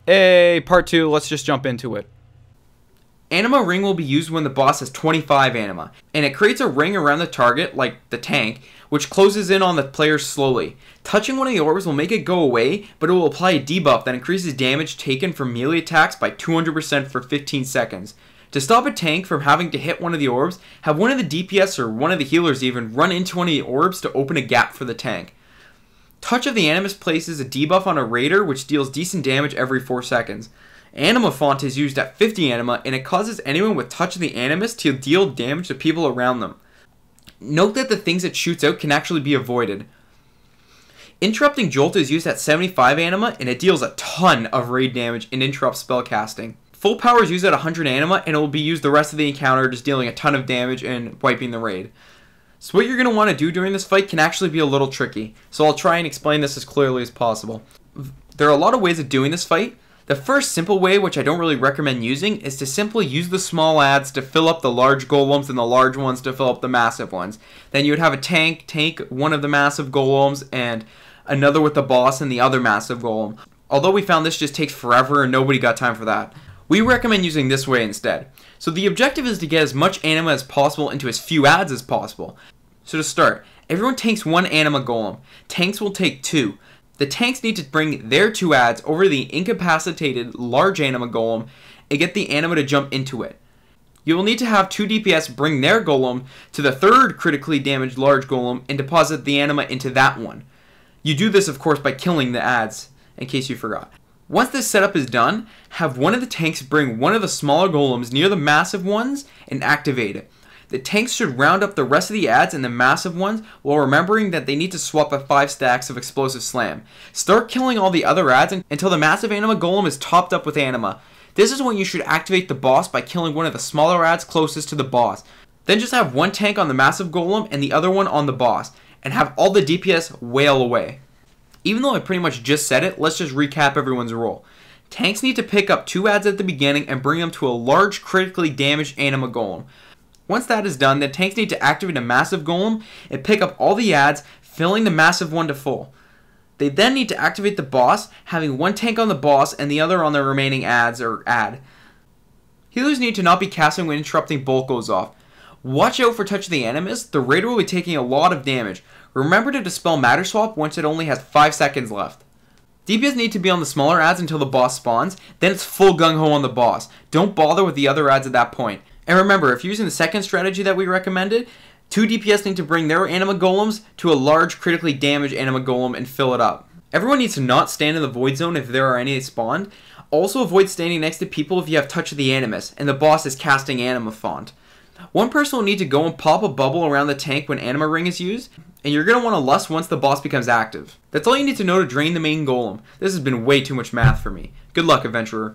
Hey, part 2, let's just jump into it. Anima ring will be used when the boss has 25 anima, and it creates a ring around the target, like the tank, which closes in on the player slowly. Touching one of the orbs will make it go away, but it will apply a debuff that increases damage taken from melee attacks by 200% for 15 seconds. To stop a tank from having to hit one of the orbs, have one of the DPS or one of the healers even run into one of the orbs to open a gap for the tank. Touch of the Animus places a debuff on a raider which deals decent damage every 4 seconds. Anima font is used at 50 anima, and it causes anyone with touch of the Animus to deal damage to people around them. Note that the things it shoots out can actually be avoided. Interrupting Jolt is used at 75 anima, and it deals a ton of raid damage and interrupts spellcasting. Full power is used at 100 anima, and it will be used the rest of the encounter, just dealing a ton of damage and wiping the raid. So what you're going to want to do during this fight can actually be a little tricky, so I'll try and explain this as clearly as possible. There are a lot of ways of doing this fight. The first simple way, which I don't really recommend using, is to simply use the small adds to fill up the large golems and the large ones to fill up the massive ones. Then you would have a tank take one of the massive golems and another with the boss and the other massive golem. Although we found this just takes forever and nobody got time for that. We recommend using this way instead. So the objective is to get as much anima as possible into as few adds as possible. So to start, everyone tanks 1 anima golem. Tanks will take 2. The tanks need to bring their 2 adds over the incapacitated large anima golem and get the anima to jump into it. You will need to have 2 DPS bring their golem to the 3rd critically damaged large golem and deposit the anima into that one. You do this of course by killing the adds, in case you forgot. Once this setup is done, have one of the tanks bring one of the smaller golems near the massive ones and activate it. The tanks should round up the rest of the adds and the massive ones while remembering that they need to swap at 5 stacks of explosive slam. Start killing all the other adds until the massive anima golem is topped up with anima. This is when you should activate the boss by killing one of the smaller adds closest to the boss. Then just have one tank on the massive golem and the other one on the boss, and have all the DPS wail away. Even though I pretty much just said it, let's just recap everyone's role. Tanks need to pick up 2 adds at the beginning and bring them to a large critically damaged anima golem. Once that is done, the tanks need to activate a massive golem and pick up all the adds, filling the massive one to full. They then need to activate the boss, having one tank on the boss and the other on the remaining adds or add. Healers need to not be casting when interrupting bolt goes off. Watch out for touch of the Animus, the raider will be taking a lot of damage. Remember to dispel matter swap once it only has 5 seconds left. DPS need to be on the smaller adds until the boss spawns, then it's full gung-ho on the boss. Don't bother with the other adds at that point. And remember, if you're using the second strategy that we recommended, 2 DPS need to bring their anima golems to a large critically damaged anima golem and fill it up. Everyone needs to not stand in the void zone if there are any spawned. Also avoid standing next to people if you have touch of the Animus and the boss is casting anima font. One person will need to go and pop a bubble around the tank when anima ring is used, and you're going to want to lust once the boss becomes active. That's all you need to know to drain the main golem. This has been way too much math for me. Good luck, adventurer.